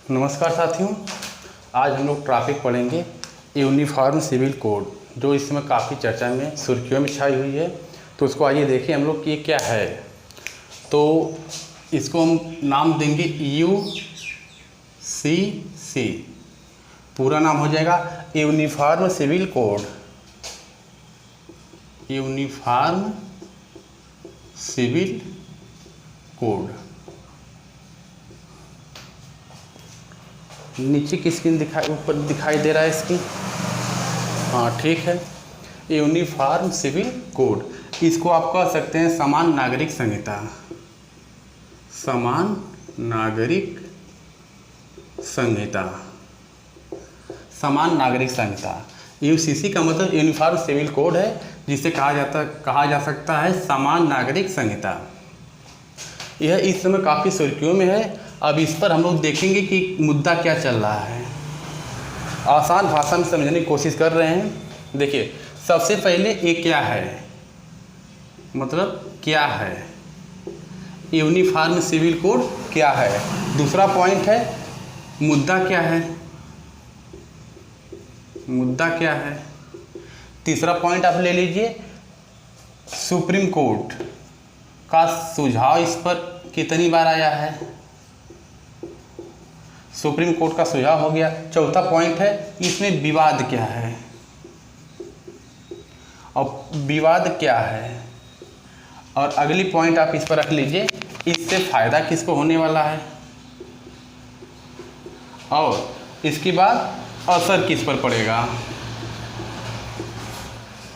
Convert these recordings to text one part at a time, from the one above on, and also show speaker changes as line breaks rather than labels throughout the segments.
नमस्कार साथियों, आज हम लोग टॉपिक पढ़ेंगे यूनिफॉर्म सिविल कोड, जो इस समय काफ़ी चर्चा में सुर्खियों में छाई हुई है। तो उसको आइए देखें हम लोग कि ये क्या है। तो इसको हम नाम देंगे UCC। पूरा नाम हो जाएगा uniform civil code. Uniform civil code. नीचे की स्क्रीन ऊपर दिखाई दे रहा है इसकी। हाँ ठीक है, यूनिफॉर्म सिविल कोड। इसको आप कह सकते हैं समान नागरिक संहिता। समान नागरिक संहिता। समान नागरिक संहिता। यूसीसी का मतलब यूनिफॉर्म सिविल कोड है, जिसे कहा जा सकता है समान नागरिक संहिता। यह इस समय काफ़ी सुर्खियों में है। अब इस पर हम लोग देखेंगे कि मुद्दा क्या चल रहा है। आसान भाषा में समझने की कोशिश कर रहे हैं। देखिए, सबसे पहले ये क्या है, मतलब क्या है यूनिफॉर्म सिविल कोड, क्या है। दूसरा पॉइंट है मुद्दा क्या है, मुद्दा क्या है। तीसरा पॉइंट आप ले लीजिए, सुप्रीम कोर्ट का सुझाव इस पर कितनी बार आया है। सुप्रीम कोर्ट का सुझाव हो गया। चौथा पॉइंट है इसमें विवाद क्या है, और विवाद क्या है। और अगली पॉइंट आप इस पर रख लीजिए, इससे फ़ायदा किसको होने वाला है, और इसके बाद असर किस पर पड़ेगा,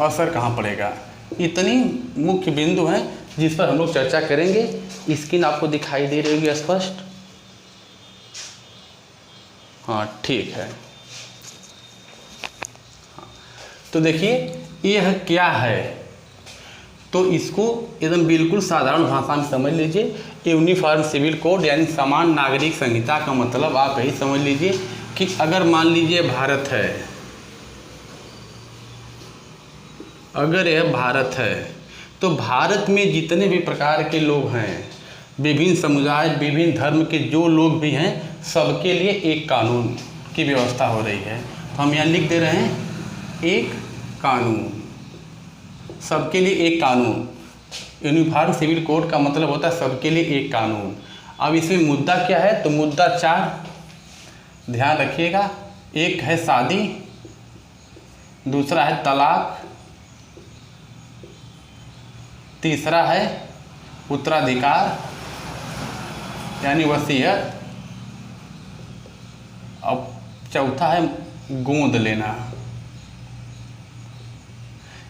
असर कहाँ पड़ेगा। इतनी मुख्य बिंदु हैं जिस पर हम लोग चर्चा करेंगे। स्क्रीन आपको दिखाई दे रही होगी स्पष्ट। हाँ ठीक है। तो देखिए यह क्या है, तो इसको एकदम बिल्कुल साधारण भाषा में समझ लीजिए। यूनिफॉर्म सिविल कोड यानी समान नागरिक संहिता का मतलब आप यही समझ लीजिए कि अगर मान लीजिए भारत है, अगर यह भारत है, तो भारत में जितने भी प्रकार के लोग हैं, विभिन्न समुदाय, विभिन्न धर्म के जो लोग भी हैं, सबके लिए एक कानून की व्यवस्था हो रही है। तो हम यहाँ लिख दे रहे हैं एक कानून, सबके लिए एक कानून। यूनिफॉर्म सिविल कोड का मतलब होता है सबके लिए एक कानून। अब इसमें मुद्दा क्या है, तो मुद्दा 4 ध्यान रखिएगा। एक है शादी, दूसरा है तलाक, तीसरा है उत्तराधिकार यानी वसीयत, और चौथा है गोद लेना।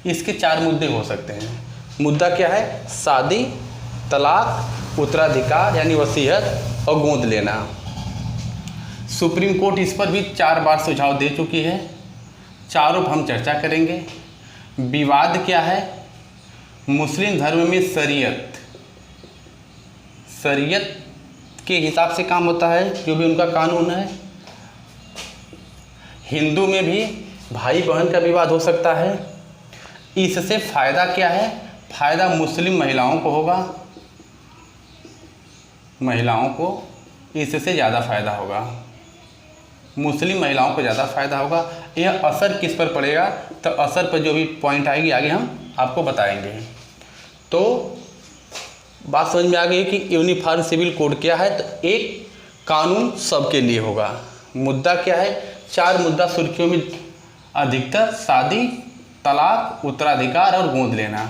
इसके 4 मुद्दे हो सकते हैं। मुद्दा क्या है, शादी, तलाक, उत्तराधिकार यानी वसीयत और गोद लेना। सुप्रीम कोर्ट इस पर भी 4 बार सुझाव दे चुकी है। चारों पर हम चर्चा करेंगे। विवाद क्या है, मुस्लिम धर्म में शरीयत के हिसाब से काम होता है, जो भी उनका कानून है। हिंदू में भी भाई बहन का विवाद हो सकता है। इससे फ़ायदा क्या है, फ़ायदा मुस्लिम महिलाओं को होगा, महिलाओं को इससे ज़्यादा फ़ायदा होगा, मुस्लिम महिलाओं को ज़्यादा फ़ायदा होगा। यह असर किस पर पड़ेगा, तो असर पर जो भी पॉइंट आएगी आगे हम आपको बताएंगे। तो बात समझ में आ गई कि यूनिफॉर्म सिविल कोड क्या है, तो एक कानून सबके लिए होगा। मुद्दा क्या है, 4 मुद्दा सुर्खियों में अधिकतर, शादी, तलाक, उत्तराधिकार और गोद लेना।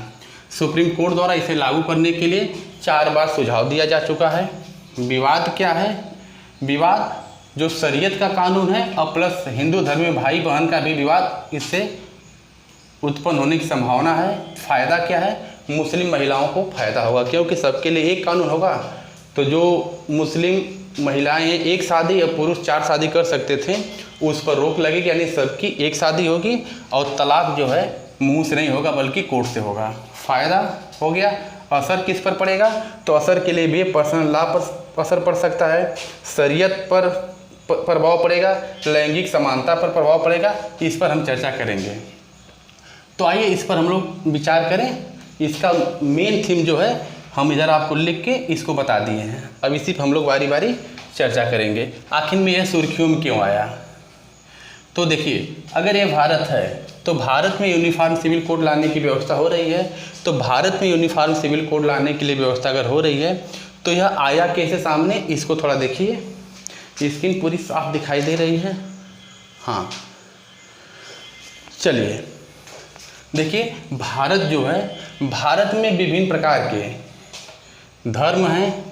सुप्रीम कोर्ट द्वारा इसे लागू करने के लिए 4 बार सुझाव दिया जा चुका है। विवाद क्या है, विवाद जो शरीयत का कानून है और प्लस हिंदू धर्म में भाई बहन का भी विवाद इससे उत्पन्न होने की संभावना है। फ़ायदा क्या है, मुस्लिम महिलाओं को फ़ायदा होगा, क्योंकि सबके लिए एक कानून होगा। तो जो मुस्लिम महिलाएं एक शादी या पुरुष 4 शादी कर सकते थे, उस पर रोक लगेगी, यानी सबकी एक शादी होगी। और तलाक जो है मुंह से नहीं होगा बल्कि कोर्ट से होगा। फ़ायदा हो गया। असर किस पर पड़ेगा, तो असर के लिए भी पर्सनल लॉ पर असर पड़ सकता है, शरीयत पर प्रभाव पड़ेगा, लैंगिक समानता पर प्रभाव पड़ेगा। इस पर हम चर्चा करेंगे। तो आइए इस पर हम लोग विचार करें। इसका मेन थीम जो है हम इधर आपको लिख के इसको बता दिए हैं। अब इसी पर हम लोग बारी बारी चर्चा करेंगे आखिर में यह सुर्खियों में क्यों आया। तो देखिए, अगर ये भारत है तो भारत में यूनिफॉर्म सिविल कोड लाने की व्यवस्था हो रही है। तो भारत में यूनिफॉर्म सिविल कोड लाने के लिए व्यवस्था अगर हो रही है तो यह आया कैसे सामने, इसको थोड़ा देखिए। स्क्रीन पूरी साफ दिखाई दे रही है। हाँ, चलिए देखिए, भारत जो है, भारत में विभिन्न प्रकार के धर्म हैं,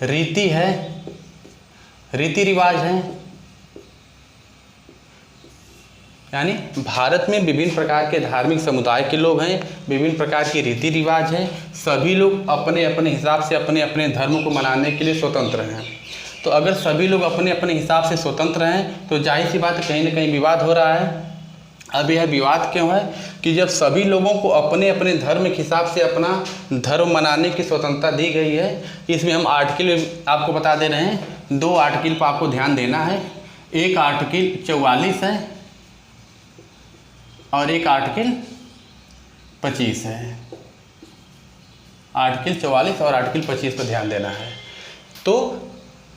रीति है, रीति रिवाज हैं। यानी भारत में विभिन्न प्रकार के धार्मिक समुदाय के लोग हैं, विभिन्न प्रकार के रीति रिवाज हैं। सभी लोग अपने अपने हिसाब से अपने अपने धर्म को मनाने के लिए स्वतंत्र हैं। तो अगर सभी लोग अपने अपने हिसाब से स्वतंत्र हैं तो जाहिर सी बात है कहीं ना कहीं विवाद हो रहा है। अब यह विवाद क्यों है कि जब सभी लोगों को अपने अपने धर्म के हिसाब से अपना धर्म मनाने की स्वतंत्रता दी गई है। इसमें हम आर्टिकल आपको बता दे रहे हैं, 2 आर्टिकल पर आपको ध्यान देना है। एक आर्टिकल 44 है और एक आर्टिकल 25 है। आर्टिकल 44 और आर्टिकल 25 पर ध्यान देना है। तो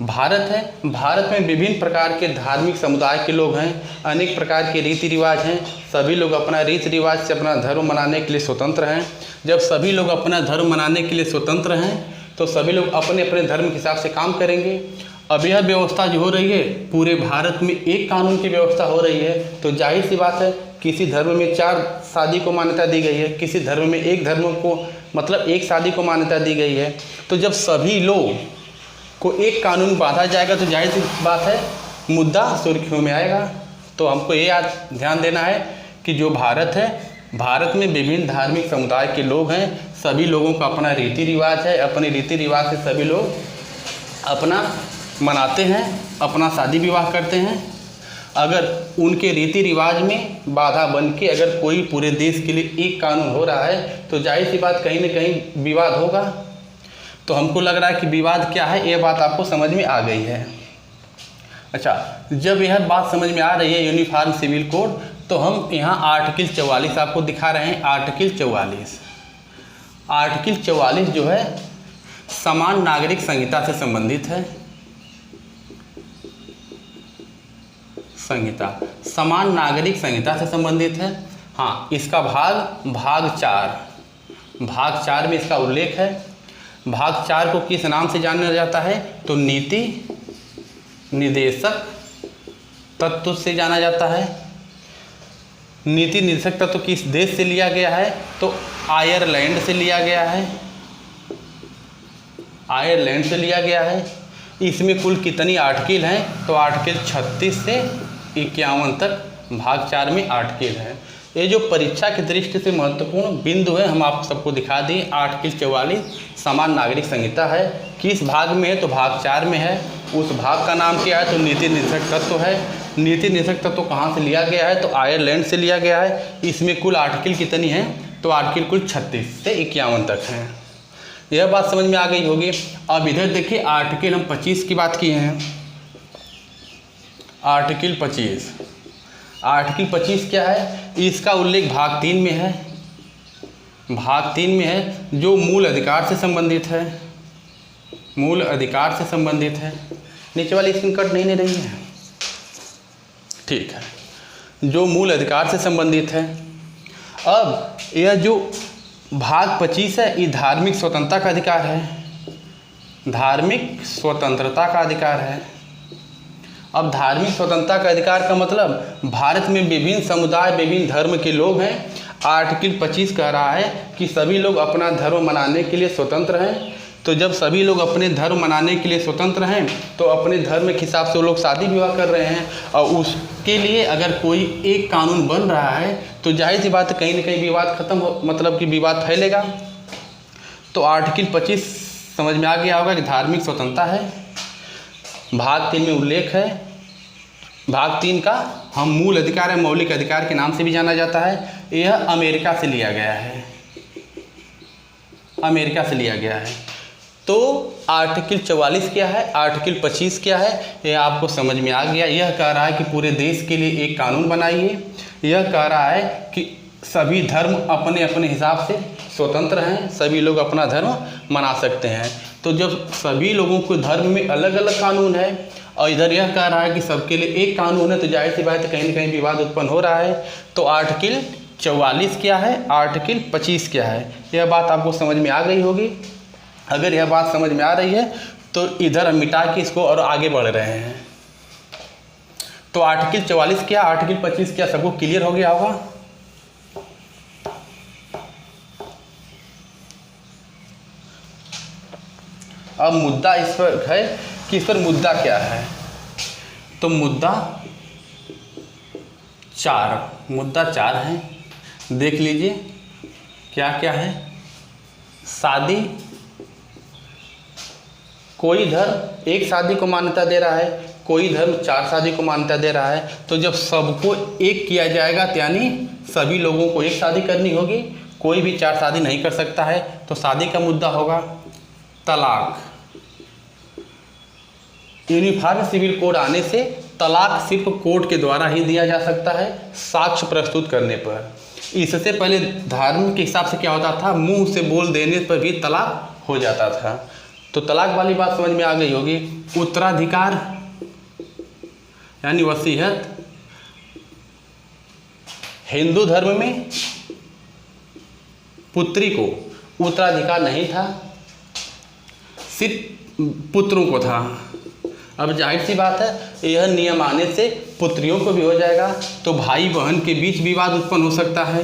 भारत है, भारत में विभिन्न प्रकार के धार्मिक समुदाय के लोग हैं, अनेक प्रकार के रीति रिवाज हैं। सभी लोग अपना रीति रिवाज से अपना धर्म मनाने के लिए स्वतंत्र हैं। जब सभी लोग अपना धर्म मनाने के लिए स्वतंत्र हैं तो सभी लोग अपने अपने धर्म के हिसाब से काम करेंगे। अब यह व्यवस्था जो हो रही है, पूरे भारत में एक कानून की व्यवस्था हो रही है। तो जाहिर सी बात है, किसी धर्म में 4 शादी को मान्यता दी गई है, किसी धर्म में एक धर्म को मतलब एक शादी को मान्यता दी गई है। तो जब सभी लोग को एक कानून बांधा जाएगा तो जाहिर सी बात है मुद्दा सुर्खियों में आएगा। तो हमको ये ध्यान देना है कि जो भारत है, भारत में विभिन्न धार्मिक समुदाय के लोग हैं। सभी लोगों का अपना रीति रिवाज है, अपने रीति रिवाज से सभी लोग अपना मनाते हैं, अपना शादी विवाह करते हैं। अगर उनके रीति रिवाज में बाधा बन के अगर कोई पूरे देश के लिए एक कानून हो रहा है तो जाहिर सी बात कहीं ना कहीं विवाद होगा। तो हमको लग रहा है कि विवाद क्या है, ये बात आपको समझ में आ गई है। अच्छा, जब यह बात समझ में आ रही है यूनिफॉर्म सिविल कोड, तो हम यहाँ आर्टिकल 44 आपको दिखा रहे हैं। आर्टिकल 44, आर्टिकल 44 जो है समान नागरिक संहिता से संबंधित है। संहिता, समान नागरिक संहिता से संबंधित है। हाँ, इसका भाग 4 में इसका उल्लेख है। भाग 4 को किस नाम से जाना जाता है तो नीति निर्देशक तत्व से जाना जाता है। नीति निर्देशक तत्व किस देश से लिया गया है तो आयरलैंड से लिया गया है। आयरलैंड से लिया गया है। इसमें कुल कितनी आर्टिकल हैं तो आर्टिकल 36 से 51 तक भाग 4 में आर्टिकल है। ये जो परीक्षा की दृष्टि से महत्वपूर्ण बिंदु है हम आप सबको दिखा दिए। आर्टिकल 44 समान नागरिक संहिता है, किस भाग में है तो भाग 4 में है। उस भाग का नाम क्या है तो नीति निर्देशक तत्व है। नीति निर्देशक तत्व कहाँ से लिया गया है तो आयरलैंड से लिया गया है। इसमें कुल आर्टिकल कितनी है तो आर्टिकल कुल 36 से 51 तक हैं। यह बात समझ में आ गई होगी। अब इधर देखिए, आर्टिकल हम 25 की बात किए हैं। आर्टिकल 25, आर्टिकल 25 क्या है, इसका उल्लेख भाग 3 में है। भाग 3 में है जो मूल अधिकार से संबंधित है। मूल अधिकार से संबंधित है। नीचे वाली स्क्रीन कट नहीं रही है, ठीक है, जो मूल अधिकार से संबंधित है। अब यह जो भाग 25 है ये धार्मिक स्वतंत्रता का अधिकार है। धार्मिक स्वतंत्रता का अधिकार है। अब धार्मिक स्वतंत्रता का अधिकार का मतलब भारत में विभिन्न समुदाय विभिन्न धर्म के लोग हैं। आर्टिकल 25 कह रहा है कि सभी लोग अपना धर्म मनाने के लिए स्वतंत्र हैं। तो जब सभी लोग अपने धर्म मनाने के लिए स्वतंत्र हैं तो अपने धर्म के हिसाब से वो लोग शादी विवाह कर रहे हैं और उसके लिए अगर कोई एक कानून बन रहा है तो जाहिर सी बात है कहीं ना कहीं विवाद खत्म हो, मतलब कि विवाद फैलेगा। तो आर्टिकल 25 समझ में आ गया होगा कि धार्मिक स्वतंत्रता है। भाग 3 में उल्लेख है। भाग 3 का हम मूल अधिकार है, मौलिक अधिकार के नाम से भी जाना जाता है। यह अमेरिका से लिया गया है। अमेरिका से लिया गया है। तो आर्टिकल 44 क्या है, आर्टिकल 25 क्या है, ये आपको समझ में आ गया। यह कह रहा है कि पूरे देश के लिए एक कानून बनाइए। यह कह रहा है कि सभी धर्म अपने अपने हिसाब से स्वतंत्र हैं, सभी लोग अपना धर्म मना सकते हैं। तो जब सभी लोगों को धर्म में अलग अलग कानून है और इधर यह कह रहा है कि सबके लिए एक कानून है, तो जाहिर सी बात है कहीं ना कहीं विवाद उत्पन्न हो रहा है। तो आर्टिकल 44 क्या है, आर्टिकल 25 क्या है, यह बात आपको समझ में आ गई होगी। अगर यह बात समझ में आ रही है तो इधर हम मिटा के इसको और आगे बढ़ रहे हैं। तो आर्टिकल 44 क्या, आर्टिकल 25 क्या, सबको क्लियर हो गया होगा। अब मुद्दा इस पर है कि इस पर मुद्दा क्या है। तो मुद्दा 4 है, देख लीजिए क्या क्या है। शादी, कोई धर्म एक शादी को मान्यता दे रहा है, कोई धर्म 4 शादी को मान्यता दे रहा है। तो जब सबको एक किया जाएगा तो यानी सभी लोगों को एक शादी करनी होगी, कोई भी 4 शादी नहीं कर सकता है। तो शादी का मुद्दा होगा तलाक। यूनिफॉर्म सिविल कोड आने से तलाक सिर्फ कोर्ट के द्वारा ही दिया जा सकता है, साक्ष्य प्रस्तुत करने पर। इससे पहले धर्म के हिसाब से क्या होता था, मुंह से बोल देने पर भी तलाक हो जाता था। तो तलाक वाली बात समझ में आ गई होगी। उत्तराधिकार यानी वसीयत, हिंदू धर्म में पुत्री को उत्तराधिकार नहीं था, सिर्फ पुत्रों को था। अब जाहिर सी बात है यह नियम आने से पुत्रियों को भी हो जाएगा, तो भाई बहन के बीच विवाद उत्पन्न हो सकता है।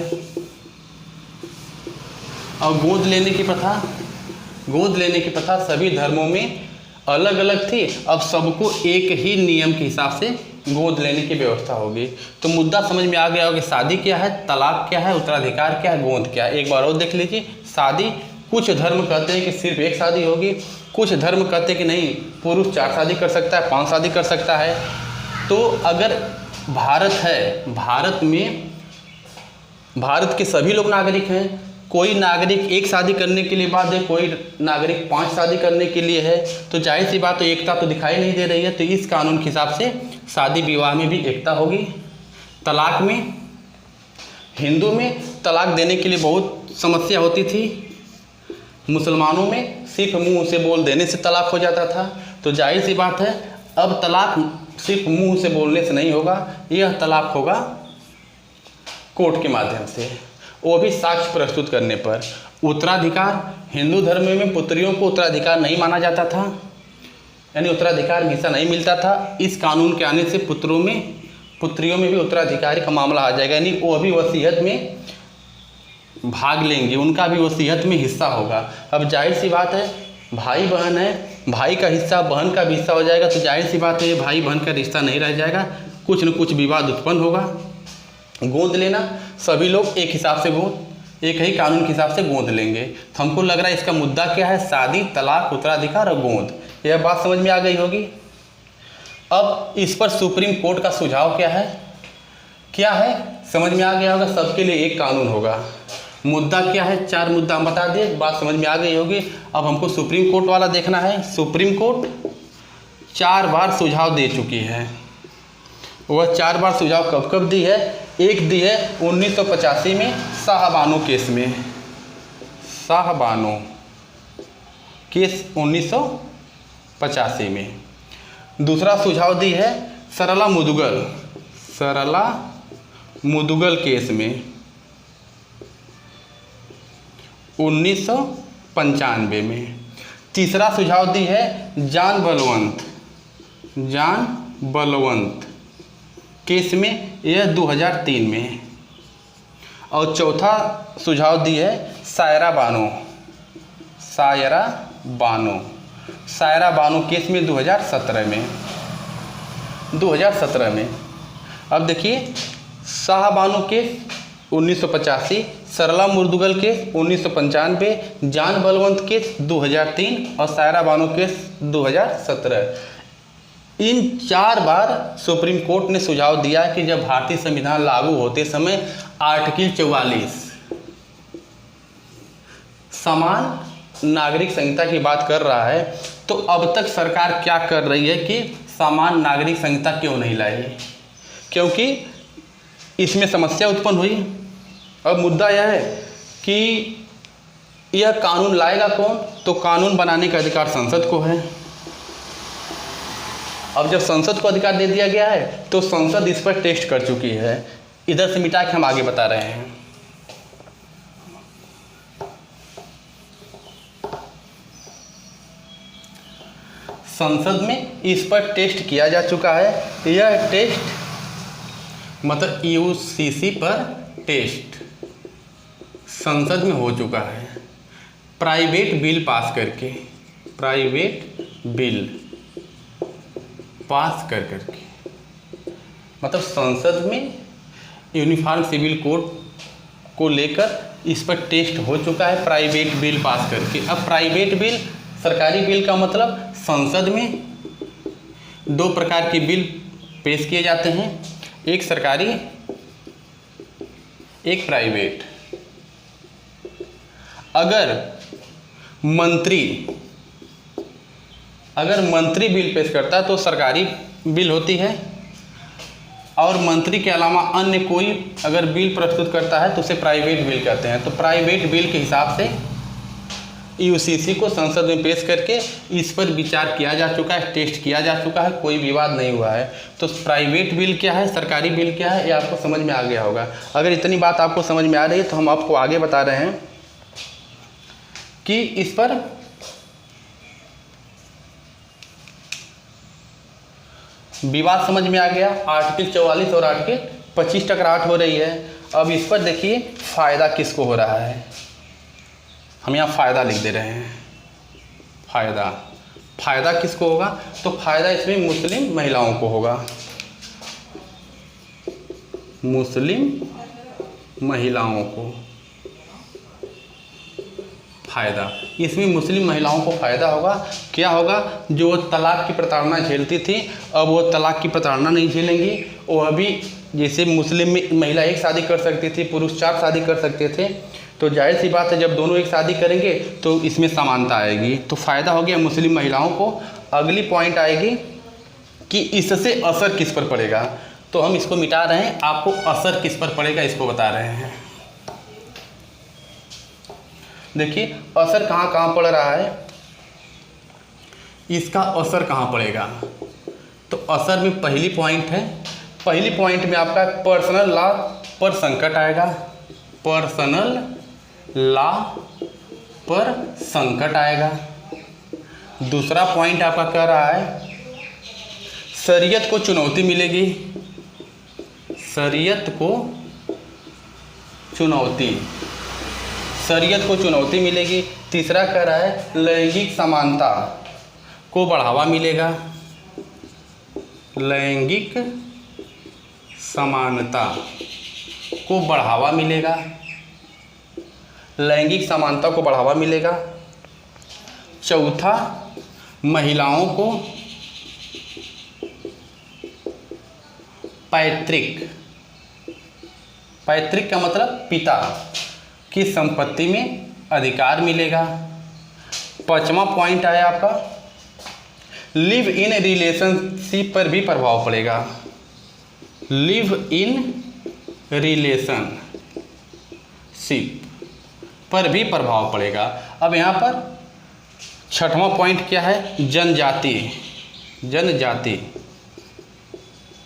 और गोद लेने की प्रथा सभी धर्मों में अलग अलग थी, अब सबको एक ही नियम के हिसाब से गोद लेने की व्यवस्था होगी। तो मुद्दा समझ में आ गया होगा कि शादी क्या है, तलाक क्या है, उत्तराधिकार क्या है, गोद क्या है। एक बार और देख लीजिए। शादी, कुछ धर्म कहते हैं कि सिर्फ एक शादी होगी, कुछ धर्म कहते हैं कि नहीं, पुरुष 4 शादी कर सकता है, 5 शादी कर सकता है। तो अगर भारत है, भारत के सभी लोग नागरिक हैं, कोई नागरिक एक शादी करने के लिए बाध्य है, कोई नागरिक 5 शादी करने के लिए है, तो जाहिर सी बात तो एकता तो दिखाई नहीं दे रही है। तो इस कानून के हिसाब से शादी विवाह में भी एकता होगी। तलाक में, हिंदू में तलाक देने के लिए बहुत समस्या होती थी, मुसलमानों में सिर्फ मुंह से बोल देने से तलाक हो जाता था। तो जाहिर सी बात है अब तलाक सिर्फ मुंह से बोलने से नहीं होगा, यह तलाक होगा कोर्ट के माध्यम से, वो भी साक्ष्य प्रस्तुत करने पर। उत्तराधिकार, हिंदू धर्म में पुत्रियों को उत्तराधिकार नहीं माना जाता था, यानी उत्तराधिकार हमेशा नहीं मिलता था। इस कानून के आने से पुत्रियों में भी उत्तराधिकारी का मामला आ जाएगा, यानी वो भी वसीयत में भाग लेंगे, उनका भी वसीयत में हिस्सा होगा। अब जाहिर सी बात है भाई बहन है, भाई का हिस्सा बहन का भी हिस्सा हो जाएगा, तो जाहिर सी बात है भाई बहन का रिश्ता नहीं रह जाएगा, कुछ न कुछ विवाद उत्पन्न होगा। गोद लेना, सभी लोग एक हिसाब से एक ही कानून के हिसाब से गोद लेंगे। तो हमको लग रहा है इसका मुद्दा क्या है, शादी, तलाक, उत्तराधिकार और गोद। यह बात समझ में आ गई होगी। अब इस पर सुप्रीम कोर्ट का सुझाव क्या है समझ में आ गया होगा। सबके लिए एक कानून होगा। मुद्दा क्या है, 4 मुद्दा हम बता दिए, बात समझ में आ गई होगी। अब हमको सुप्रीम कोर्ट वाला देखना है। सुप्रीम कोर्ट 4 बार सुझाव दे चुकी है। वह 4 बार सुझाव कब कब दी है, एक दी है 1985 में शाहबानो केस में, शाहबानो केस 1985 में। दूसरा सुझाव दी है सरला मुदुगल केस में 1995 में। तीसरा सुझाव दी है जान बलवंत केस में, यह 2003 में। और चौथा सुझाव दी है सायरा बानो केस में 2017 में। अब देखिए, शाहबानो केस 1985, सरला मुर्दुगल केस 1995, जान बलवंत केस 2003 और सायरा बानो केस 2017। इन 4 बार सुप्रीम कोर्ट ने सुझाव दिया कि जब भारतीय संविधान लागू होते समय आर्टिकल 44 समान नागरिक संहिता की बात कर रहा है, तो अब तक सरकार क्या कर रही है कि समान नागरिक संहिता क्यों नहीं लाई, क्योंकि इसमें समस्या उत्पन्न हुई। अब मुद्दा यह है कि यह कानून लाएगा कौन? तो कानून बनाने का अधिकार संसद को है। अब जब संसद को अधिकार दे दिया गया है तो संसद इस पर टेस्ट कर चुकी है। इधर से मिटा के हम आगे बता रहे हैं। संसद में इस पर टेस्ट किया जा चुका है। यह टेस्ट मतलब यूसीसी पर टेस्ट संसद में हो चुका है प्राइवेट बिल पास करके, प्राइवेट बिल पास करके। मतलब संसद में यूनिफॉर्म सिविल कोड को लेकर इस पर टेस्ट हो चुका है प्राइवेट बिल पास करके। अब प्राइवेट बिल, सरकारी बिल का मतलब संसद में दो प्रकार के बिल पेश किए जाते हैं, एक सरकारी एक प्राइवेट। अगर मंत्री बिल पेश करता है तो सरकारी बिल होती है, और मंत्री के अलावा अन्य कोई अगर बिल प्रस्तुत करता है तो उसे प्राइवेट बिल कहते हैं। तो प्राइवेट बिल के हिसाब से यूसीसी को संसद में पेश करके इस पर विचार किया जा चुका है, टेस्ट किया जा चुका है, कोई विवाद नहीं हुआ है। तो प्राइवेट बिल क्या है, सरकारी बिल क्या है, ये आपको समझ में आ गया होगा। अगर इतनी बात आपको समझ में आ रही है तो हम आपको आगे बता रहे हैं कि इस पर विवाद समझ में आ गया। आर्टिकल 44 और आर्टिकल 25 टकराहट हो रही है। अब इस पर देखिए फ़ायदा किसको हो रहा है। हम यहाँ फ़ायदा लिख दे रहे हैं। फ़ायदा किसको होगा? तो फ़ायदा इसमें मुस्लिम महिलाओं को होगा। मुस्लिम महिलाओं को फ़ायदा, इसमें मुस्लिम महिलाओं को फ़ायदा होगा। क्या होगा? जो तलाक की प्रताड़ना झेलती थी अब वो तलाक की प्रताड़ना नहीं झेलेंगी। वो अभी जैसे मुस्लिम महिला एक शादी कर सकती थी, पुरुष 4 शादी कर सकते थे, तो जाहिर सी बात है जब दोनों एक शादी करेंगे तो इसमें समानता आएगी। तो फ़ायदा हो गया मुस्लिम महिलाओं को। अगली पॉइंट आएगी कि इससे असर किस पर पड़ेगा। तो हम इसको मिटा रहे हैं, आपको असर किस पर पड़ेगा इसको बता रहे हैं। देखिए असर कहाँ कहाँ पड़ रहा है, इसका असर कहाँ पड़ेगा। तो असर में पहली पॉइंट है, पहली पॉइंट में आपका पर्सनल लॉ पर संकट आएगा। पर्सनल लॉ पर संकट आएगा। दूसरा पॉइंट आपका कह रहा है शरीयत को चुनौती मिलेगी। शरीयत को चुनौती मिलेगी। तीसरा कह रहा है लैंगिक समानता को बढ़ावा मिलेगा। लैंगिक समानता को बढ़ावा मिलेगा। लैंगिक समानता को बढ़ावा मिलेगा। चौथा महिलाओं को पैतृक का मतलब पिता की संपत्ति में अधिकार मिलेगा। पांचवा पॉइंट है आपका लिव इन रिलेशनशिप पर भी प्रभाव पड़ेगा। लिव इन रिलेशनशिप पर भी प्रभाव पड़ेगा। अब यहाँ पर छठवां पॉइंट क्या है? जनजाति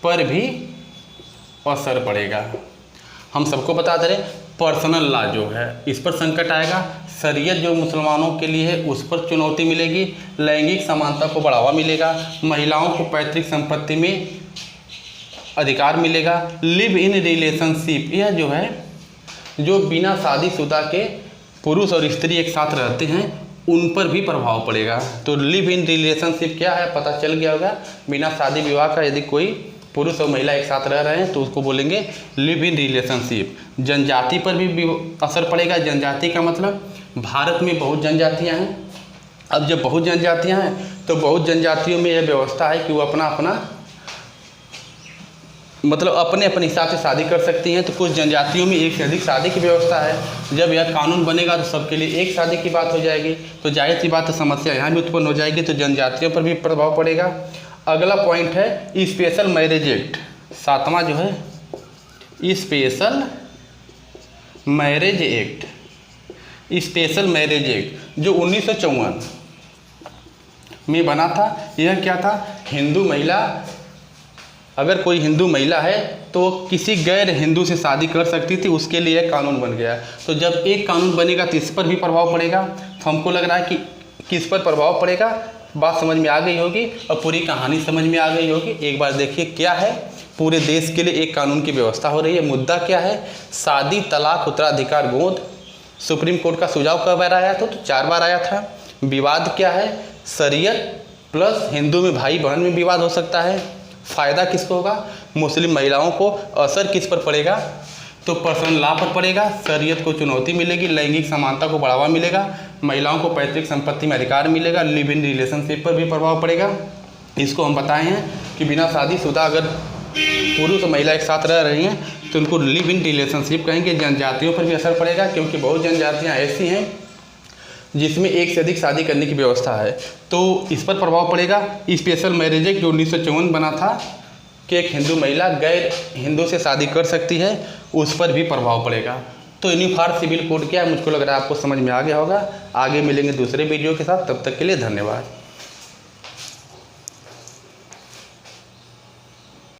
पर भी असर पड़ेगा। हम सबको बता दे रहे पर्सनल लॉ जो है इस पर संकट आएगा। शरीयत जो मुसलमानों के लिए है उस पर चुनौती मिलेगी। लैंगिक समानता को बढ़ावा मिलेगा। महिलाओं को पैतृक संपत्ति में अधिकार मिलेगा। लिव इन रिलेशनशिप, यह जो है जो बिना शादीशुदा के पुरुष और स्त्री एक साथ रहते हैं उन पर भी प्रभाव पड़ेगा। तो लिव इन रिलेशनशिप क्या है पता चल गया होगा। बिना शादी विवाह का यदि कोई पुरुष और महिला एक साथ रह रहे हैं तो उसको बोलेंगे लिव इन रिलेशनशिप। जनजाति पर भी असर पड़ेगा। जनजाति का मतलब भारत में बहुत जनजातियां हैं। अब जब बहुत जनजातियां हैं तो बहुत जनजातियों में यह व्यवस्था है कि वो अपना मतलब अपने हिसाब से शादी कर सकती हैं। तो कुछ जनजातियों में एक से अधिक शादी की व्यवस्था है। जब यह कानून बनेगा तो सबके लिए एक शादी की बात हो जाएगी। तो जाहिर सी बात है समस्या यहाँ भी उत्पन्न हो जाएगी। तो जनजातियों पर भी प्रभाव पड़ेगा। अगला पॉइंट है स्पेशल मैरिज एक्ट। सातवां जो है special marriage act. Special marriage act जो 1954 में बना था, यह क्या था, हिंदू महिला, अगर कोई हिंदू महिला है तो किसी गैर हिंदू से शादी कर सकती थी, उसके लिए एक कानून बन गया। तो जब एक कानून बनेगा तो इस पर भी प्रभाव पड़ेगा। तो हमको लग रहा है कि किस पर प्रभाव पड़ेगा, बात समझ में आ गई होगी और पूरी कहानी समझ में आ गई होगी। एक बार देखिए क्या है, पूरे देश के लिए एक कानून की व्यवस्था हो रही है। मुद्दा क्या है, शादी, तलाक, उत्तराधिकार, गोद। सुप्रीम कोर्ट का सुझाव कब बार आया था, तो 4 बार आया था। विवाद क्या है, शरीयत प्लस हिंदू में भाई बहन में विवाद हो सकता है। फ़ायदा किसको होगा, मुस्लिम महिलाओं को। असर किस पर पड़ेगा, तो पर्सनल लॉ पर पड़ेगा। शरीयत को चुनौती मिलेगी, लैंगिक समानता को बढ़ावा मिलेगा, महिलाओं को पैतृक संपत्ति में अधिकार मिलेगा, लिव इन रिलेशनशिप पर भी प्रभाव पड़ेगा। इसको हम बताए हैं कि बिना शादीशुदा अगर पुरुष और महिला एक साथ रह रही हैं तो उनको लिव इन रिलेशनशिप कहेंगे। जनजातियों पर भी असर पड़ेगा, क्योंकि बहुत जनजातियाँ ऐसी हैं जिसमें एक से अधिक शादी करने की व्यवस्था है, तो इस पर प्रभाव पड़ेगा। स्पेशल मैरिज एक्ट जो 1954 बना था कि एक हिंदू महिला गैर हिंदू से शादी कर सकती है, उस पर भी प्रभाव पड़ेगा। तो यूनिफॉर्म सिविल कोड क्या है, मुझको लग रहा है आपको समझ में आ गया होगा। आगे मिलेंगे दूसरे वीडियो के साथ, तब तक के लिए धन्यवाद।